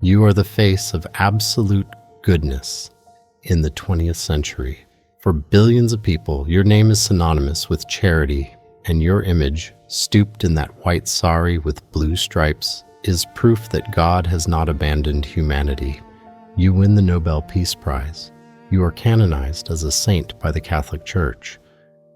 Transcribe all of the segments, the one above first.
You are the face of absolute goodness in the 20th century. For billions of people, your name is synonymous with charity, and your image, stooped in that white sari with blue stripes, is proof that God has not abandoned humanity. You win the Nobel Peace Prize. You are canonized as a saint by the Catholic Church.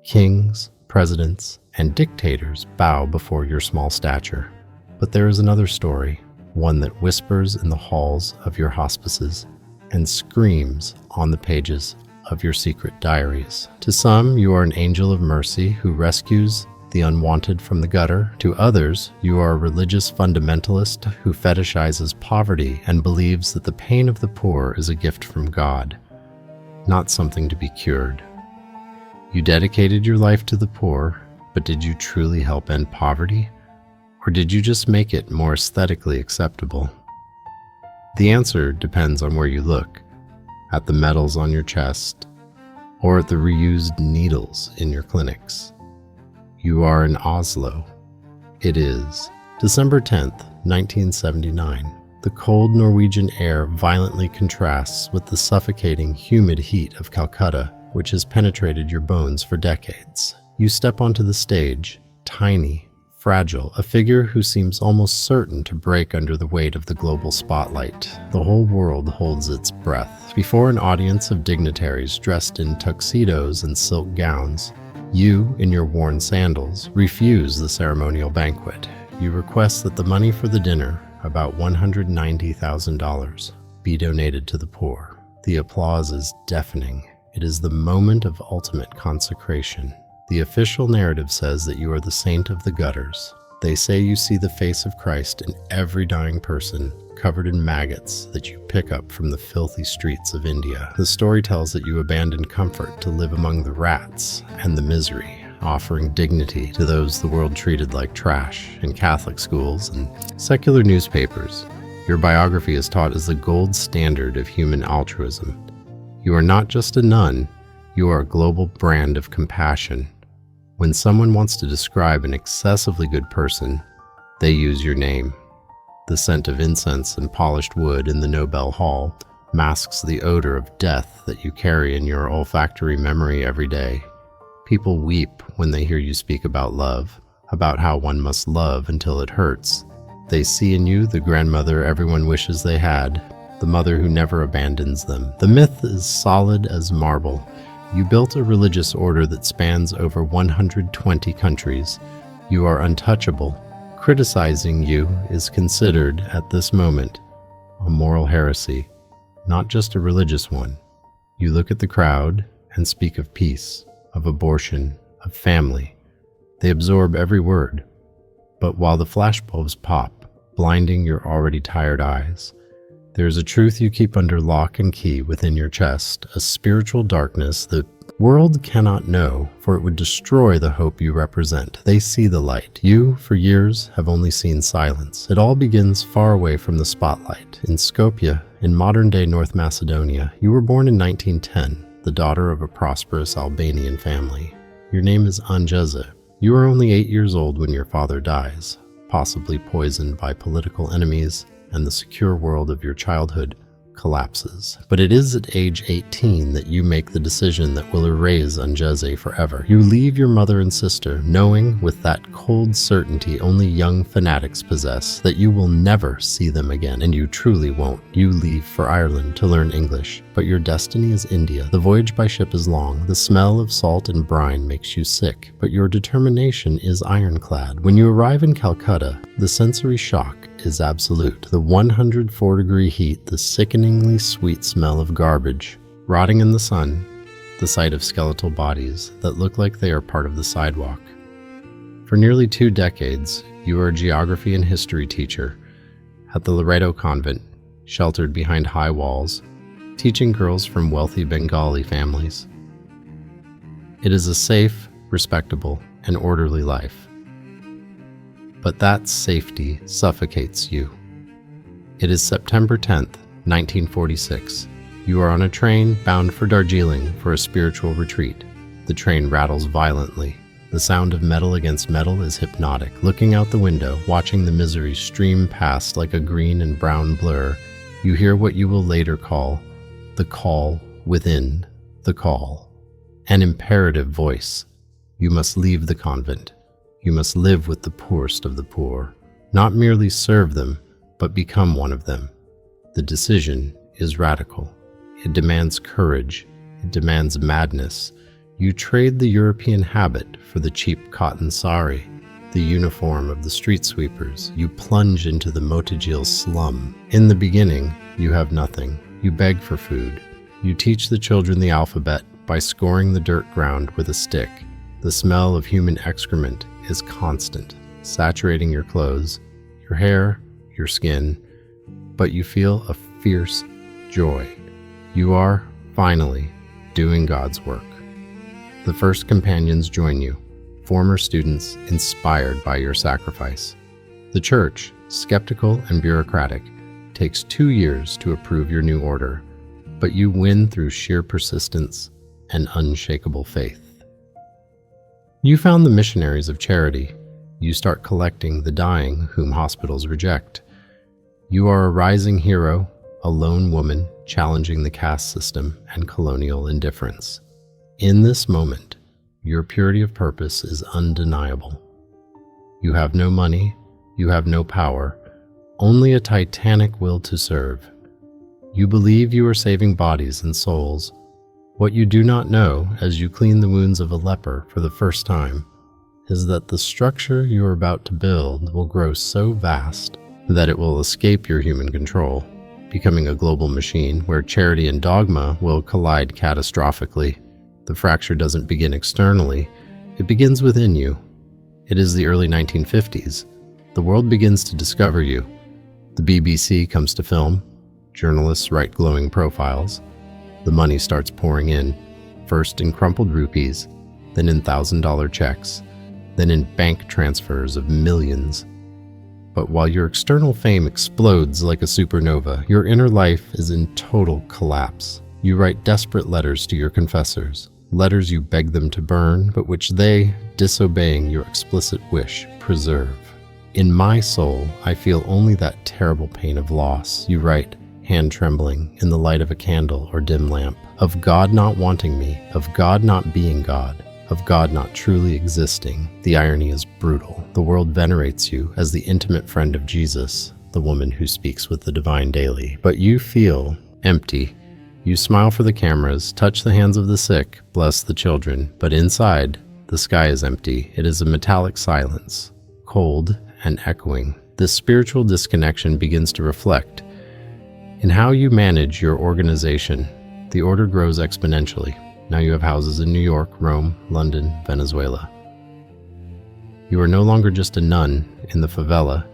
Kings, presidents, and dictators bow before your small stature. But there is another story, one that whispers in the halls of your hospices and screams on the pages of your secret diaries. To some, you are an angel of mercy who rescues the unwanted from the gutter. To others, you are a religious fundamentalist who fetishizes poverty and believes that the pain of the poor is a gift from God, not something to be cured. You dedicated your life to the poor, but did you truly help end poverty? Or did you just make it more aesthetically acceptable? The answer depends on where you look, at the medals on your chest, or at the reused needles in your clinics. You are in Oslo. It is December 10th, 1979. The cold Norwegian air violently contrasts with the suffocating, humid heat of Calcutta, which has penetrated your bones for decades. You step onto the stage, tiny, fragile, a figure who seems almost certain to break under the weight of the global spotlight. The whole world holds its breath. Before an audience of dignitaries dressed in tuxedos and silk gowns, you, in your worn sandals, refuse the ceremonial banquet. You request that the money for the dinner, about $190,000, be donated to the poor. The applause is deafening. It is the moment of ultimate consecration. The official narrative says that you are the saint of the gutters. They say you see the face of Christ in every dying person, covered in maggots that you pick up from the filthy streets of India. The story tells that you abandoned comfort to live among the rats and the misery, offering dignity to those the world treated like trash in Catholic schools and secular newspapers. Your biography is taught as the gold standard of human altruism. You are not just a nun, you are a global brand of compassion. When someone wants to describe an excessively good person, they use your name. The scent of incense and polished wood in the Nobel Hall masks the odor of death that you carry in your olfactory memory every day. People weep when they hear you speak about love, about how one must love until it hurts. They see in you the grandmother everyone wishes they had, the mother who never abandons them. The myth is solid as marble. You built a religious order that spans over 120 countries. You are untouchable. Criticizing you is considered, at this moment, a moral heresy, not just a religious one. You look at the crowd and speak of peace, of abortion, of family. They absorb every word. But while the flashbulbs pop, blinding your already tired eyes, there is a truth you keep under lock and key within your chest, a spiritual darkness the world cannot know, for it would destroy the hope you represent. They see the light. You, for years, have only seen silence. It all begins far away from the spotlight. In Skopje, in modern-day North Macedonia, you were born in 1910, the daughter of a prosperous Albanian family. Your name is Anjeza. You are only 8 years old when your father dies, possibly poisoned by political enemies, and the secure world of your childhood collapses. But it is at age 18 that you make the decision that will erase Anjeze forever. You leave your mother and sister, knowing with that cold certainty only young fanatics possess, that you will never see them again, and you truly won't. You leave for Ireland to learn English, but your destiny is India. The voyage by ship is long. The smell of salt and brine makes you sick, but your determination is ironclad. When you arrive in Calcutta, the sensory shock is absolute. The 104-degree heat, the sickeningly sweet smell of garbage, rotting in the sun, the sight of skeletal bodies that look like they are part of the sidewalk. For nearly 2 decades, you are a geography and history teacher at the Loreto Convent, sheltered behind high walls, teaching girls from wealthy Bengali families. It is a safe, respectable, and orderly life. But that safety suffocates you. It is September 10th, 1946. You are on a train bound for Darjeeling for a spiritual retreat. The train rattles violently. The sound of metal against metal is hypnotic. Looking out the window, watching the misery stream past like a green and brown blur, You hear what you will later call the call within the call, an imperative voice. You must leave the convent. You must live with the poorest of the poor, not merely serve them, but become one of them. The decision is radical. It demands courage. It demands madness. You trade the European habit for the cheap cotton sari, the uniform of the street sweepers. You plunge into the Motijil slum. In the beginning, you have nothing. You beg for food. You teach the children the alphabet by scoring the dirt ground with a stick. The smell of human excrement is constant, saturating your clothes, your hair, your skin, but you feel a fierce joy. You are, finally, doing God's work. The first companions join you, former students inspired by your sacrifice. The church, skeptical and bureaucratic, takes 2 years to approve your new order, but you win through sheer persistence and unshakable faith. You found the missionaries of charity. You start collecting the dying whom hospitals reject. You are a rising hero, a lone woman challenging the caste system and colonial indifference. In this moment, your purity of purpose is undeniable. You have no money, you have no power, only a titanic will to serve. You believe you are saving bodies and souls. What you do not know as you clean the wounds of a leper for the first time is that the structure you are about to build will grow so vast that it will escape your human control, becoming a global machine where charity and dogma will collide catastrophically. The fracture doesn't begin externally, it begins within you. It is the early 1950s. The world begins to discover you. The BBC comes to film. Journalists write glowing profiles. The money starts pouring in, first in crumpled rupees, then in $1,000 checks, then in bank transfers of millions. But while your external fame explodes like a supernova, your inner life is in total collapse. You write desperate letters to your confessors, letters you beg them to burn, but which they, disobeying your explicit wish, preserve. In my soul, I feel only that terrible pain of loss, you write, hand trembling, in the light of a candle or dim lamp, of God not wanting me, of God not being God, of God not truly existing. The irony is brutal. The world venerates you as the intimate friend of Jesus, the woman who speaks with the divine daily. But you feel empty. You smile for the cameras, touch the hands of the sick, bless the children, but inside, the sky is empty. It is a metallic silence, cold and echoing. This spiritual disconnection begins to reflect in how you manage your organization. The order grows exponentially. Now you have houses in New York, Rome, London, Venezuela. You are no longer just a nun in the favela.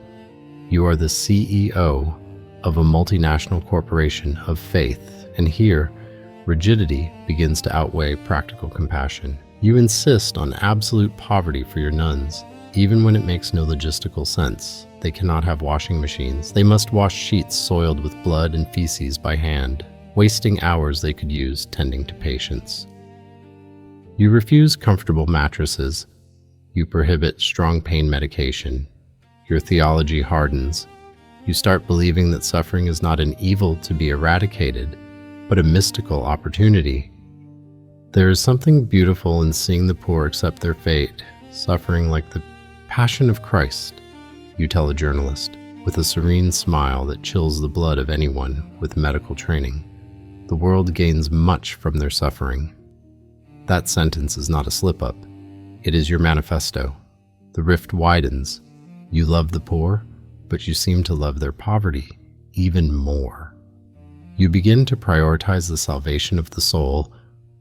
You are the CEO of a multinational corporation of faith, and here, rigidity begins to outweigh practical compassion. You insist on absolute poverty for your nuns, even when it makes no logistical sense. They cannot have washing machines. They must wash sheets soiled with blood and feces by hand, wasting hours they could use tending to patients. You refuse comfortable mattresses. You prohibit strong pain medication. Your theology hardens. You start believing that suffering is not an evil to be eradicated, but a mystical opportunity. There is something beautiful in seeing the poor accept their fate, suffering like the Passion of Christ, you tell a journalist, with a serene smile that chills the blood of anyone with medical training. The world gains much from their suffering. That sentence is not a slip-up. It is your manifesto. The rift widens. You love the poor, but you seem to love their poverty even more. You begin to prioritize the salvation of the soul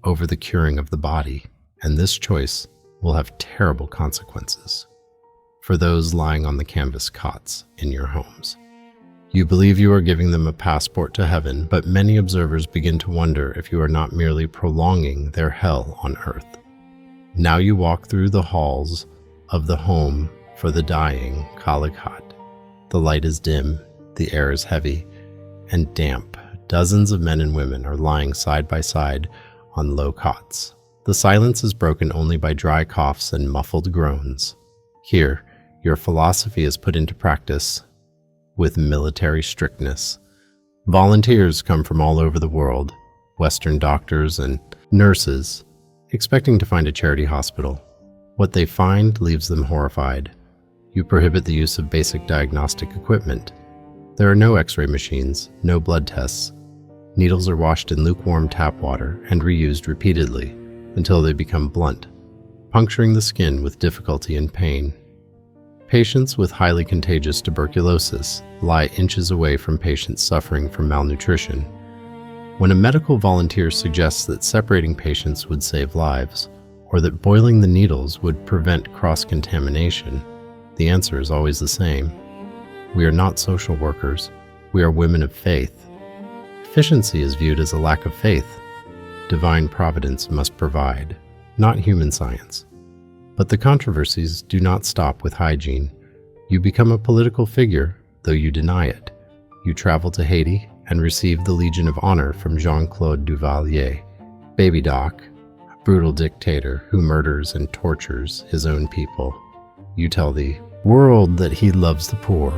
over the curing of the body, and this choice will have terrible consequences for those lying on the canvas cots in your homes. You believe you are giving them a passport to heaven, but many observers begin to wonder if you are not merely prolonging their hell on earth. Now you walk through the halls of the home for the dying, Kalighat. The light is dim, the air is heavy and damp. Dozens of men and women are lying side by side on low cots. The silence is broken only by dry coughs and muffled groans. Here, your philosophy is put into practice with military strictness. Volunteers come from all over the world, Western doctors and nurses, expecting to find a charity hospital. What they find leaves them horrified. You prohibit the use of basic diagnostic equipment. There are no X-ray machines, no blood tests. Needles are washed in lukewarm tap water and reused repeatedly until they become blunt, puncturing the skin with difficulty and pain. Patients with highly contagious tuberculosis lie inches away from patients suffering from malnutrition. When a medical volunteer suggests that separating patients would save lives, or that boiling the needles would prevent cross-contamination, the answer is always the same. We are not social workers. We are women of faith. Efficiency is viewed as a lack of faith. Divine providence must provide, not human science. But the controversies do not stop with hygiene. You become a political figure, though you deny it. You travel to Haiti and receive the Legion of Honor from Jean-Claude Duvalier, Baby Doc, a brutal dictator who murders and tortures his own people. You tell the world that he loves the poor,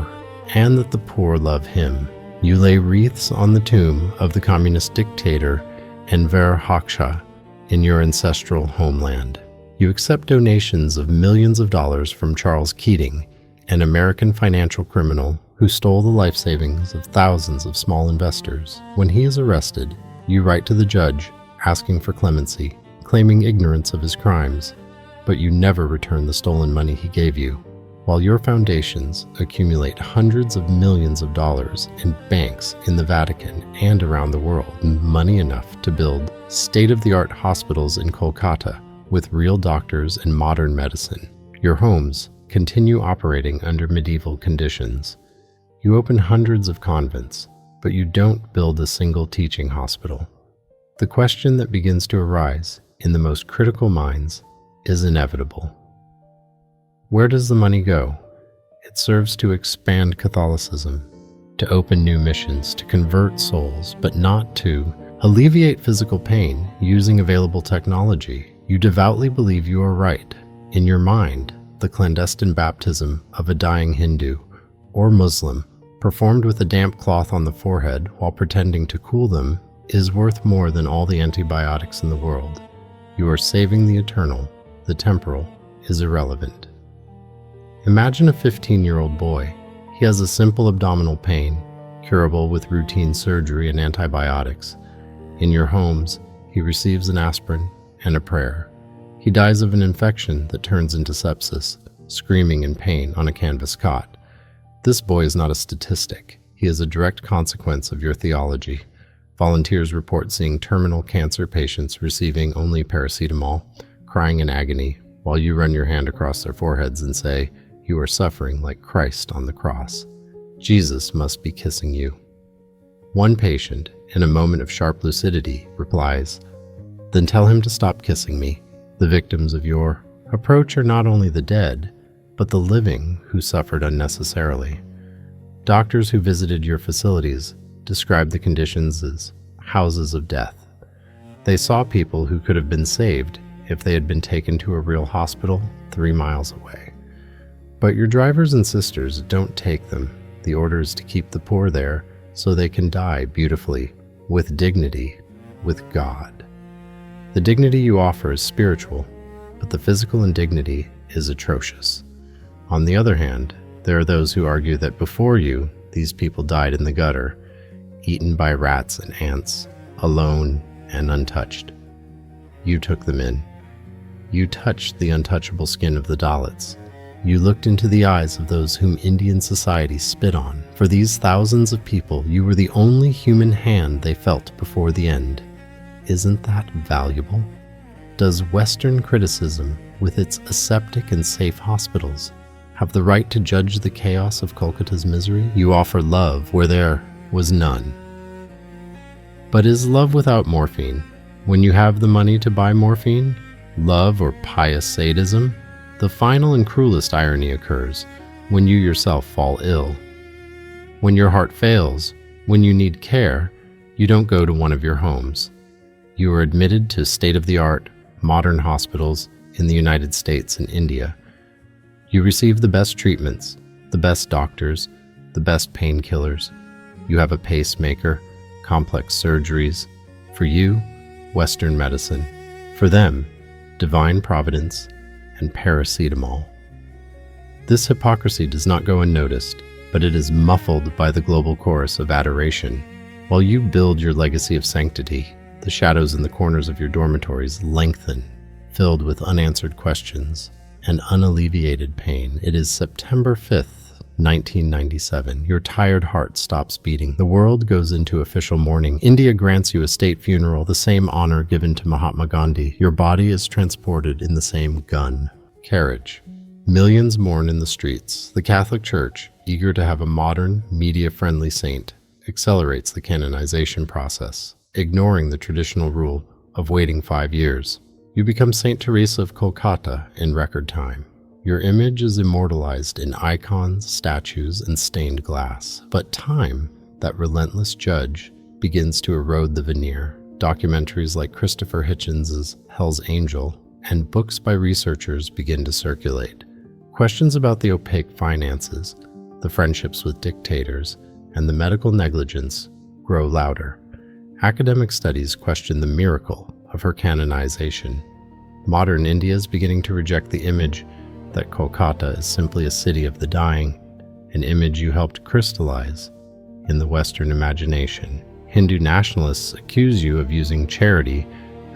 and that the poor love him. You lay wreaths on the tomb of the communist dictator Enver Hoxha in your ancestral homeland. You accept donations of millions of dollars from Charles Keating, an American financial criminal who stole the life savings of thousands of small investors. When he is arrested, you write to the judge asking for clemency, claiming ignorance of his crimes, but you never return the stolen money he gave you. While your foundations accumulate hundreds of millions of dollars in banks in the Vatican and around the world, money enough to build state-of-the-art hospitals in Kolkata with real doctors and modern medicine, your homes continue operating under medieval conditions. You open hundreds of convents, but you don't build a single teaching hospital. The question that begins to arise in the most critical minds is inevitable. Where does the money go? It serves to expand Catholicism, to open new missions, to convert souls, but not to alleviate physical pain using available technology. You devoutly believe you are right. In your mind, the clandestine baptism of a dying Hindu or Muslim, performed with a damp cloth on the forehead while pretending to cool them, is worth more than all the antibiotics in the world. You are saving the eternal. The temporal is irrelevant. Imagine a 15-year-old boy. He has a simple abdominal pain, curable with routine surgery and antibiotics. In your homes, he receives an aspirin and a prayer. He dies of an infection that turns into sepsis, screaming in pain on a canvas cot. This boy is not a statistic. He is a direct consequence of your theology. Volunteers report seeing terminal cancer patients receiving only paracetamol, crying in agony, while you run your hand across their foreheads and say, "You are suffering like Christ on the cross. Jesus must be kissing you." One patient, in a moment of sharp lucidity, replies, "Then tell him to stop kissing me. The victims of your approach are not only the dead, but the living who suffered unnecessarily." Doctors who visited your facilities described the conditions as houses of death. They saw people who could have been saved if they had been taken to a real hospital 3 miles away. But your drivers and sisters don't take them. The order is to keep the poor there so they can die beautifully, with dignity, with God. The dignity you offer is spiritual, but the physical indignity is atrocious. On the other hand, there are those who argue that before you, these people died in the gutter, eaten by rats and ants, alone and untouched. You took them in. You touched the untouchable skin of the Dalits. You looked into the eyes of those whom Indian society spit on. For these thousands of people, you were the only human hand they felt before the end. Isn't that valuable? Does Western criticism, with its aseptic and safe hospitals, have the right to judge the chaos of Kolkata's misery? You offer love where there was none. But is love without morphine? When you have the money to buy morphine? Love or pious sadism? The final and cruelest irony occurs when you yourself fall ill. When your heart fails, when you need care, you don't go to one of your homes. You are admitted to state-of-the-art, modern hospitals in the United States and India. You receive the best treatments, the best doctors, the best painkillers. You have a pacemaker, complex surgeries. For you, Western medicine. For them, divine providence and paracetamol. This hypocrisy does not go unnoticed, but it is muffled by the global chorus of adoration. While you build your legacy of sanctity, the shadows in the corners of your dormitories lengthen, filled with unanswered questions and unalleviated pain. It is September 5th, 1997. Your tired heart stops beating. The world goes into official mourning. India grants you a state funeral, the same honor given to Mahatma Gandhi. Your body is transported in the same gun carriage. Millions mourn in the streets. The Catholic Church, eager to have a modern, media-friendly saint, accelerates the canonization process, ignoring the traditional rule of waiting 5 years. You become Saint Teresa of Kolkata in record time. Your image is immortalized in icons, statues, and stained glass. But time, that relentless judge, begins to erode the veneer. Documentaries like Christopher Hitchens' Hell's Angel and books by researchers begin to circulate. Questions about the opaque finances, the friendships with dictators, and the medical negligence grow louder. Academic studies question the miracle of her canonization. Modern India is beginning to reject the image that Kolkata is simply a city of the dying, an image you helped crystallize in the Western imagination. Hindu nationalists accuse you of using charity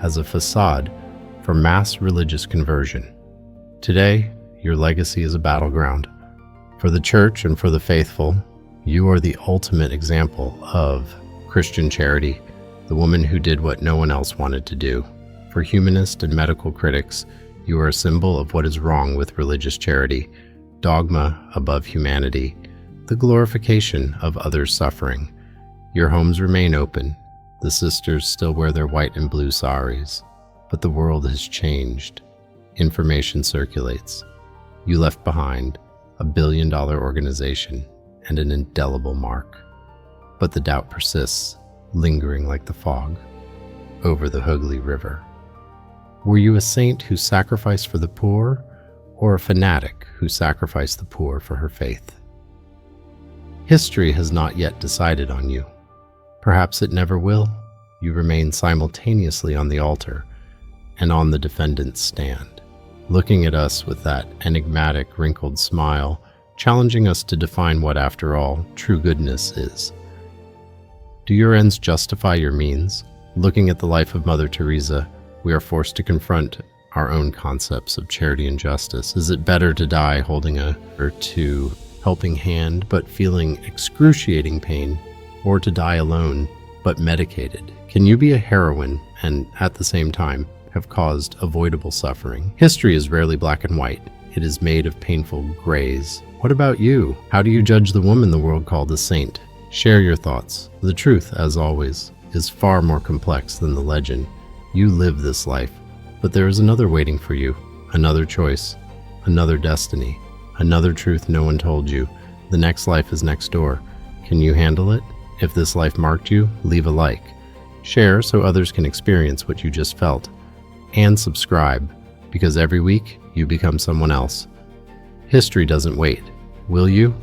as a facade for mass religious conversion. Today, your legacy is a battleground. For the church and for the faithful, you are the ultimate example of Christian charity, the woman who did what no one else wanted to do. For humanist and medical critics, you are a symbol of what is wrong with religious charity, dogma above humanity, the glorification of others' suffering. Your homes remain open. The sisters still wear their white and blue saris. But the world has changed. Information circulates. You left behind a billion-dollar organization and an indelible mark. But the doubt persists, lingering like the fog over the Hooghly River. Were you a saint who sacrificed for the poor, or a fanatic who sacrificed the poor for her faith? History has not yet decided on you. Perhaps it never will. You remain simultaneously on the altar and on the defendant's stand, looking at us with that enigmatic, wrinkled smile, challenging us to define what, after all, true goodness is. Do your ends justify your means? Looking at the life of Mother Teresa, we are forced to confront our own concepts of charity and justice. Is it better to die holding a helping hand but feeling excruciating pain, or to die alone but medicated? Can you be a heroine and, at the same time, have caused avoidable suffering? History is rarely black and white. It is made of painful grays. What about you? How do you judge the woman the world called a saint? Share your thoughts. The truth, as always, is far more complex than the legend. You live this life, but there is another waiting for you, another choice, another destiny, another truth no one told you. The next life is next door. Can you handle it? If this life marked you, leave a like. Share so others can experience what you just felt. And subscribe, because every week you become someone else. History doesn't wait. Will you?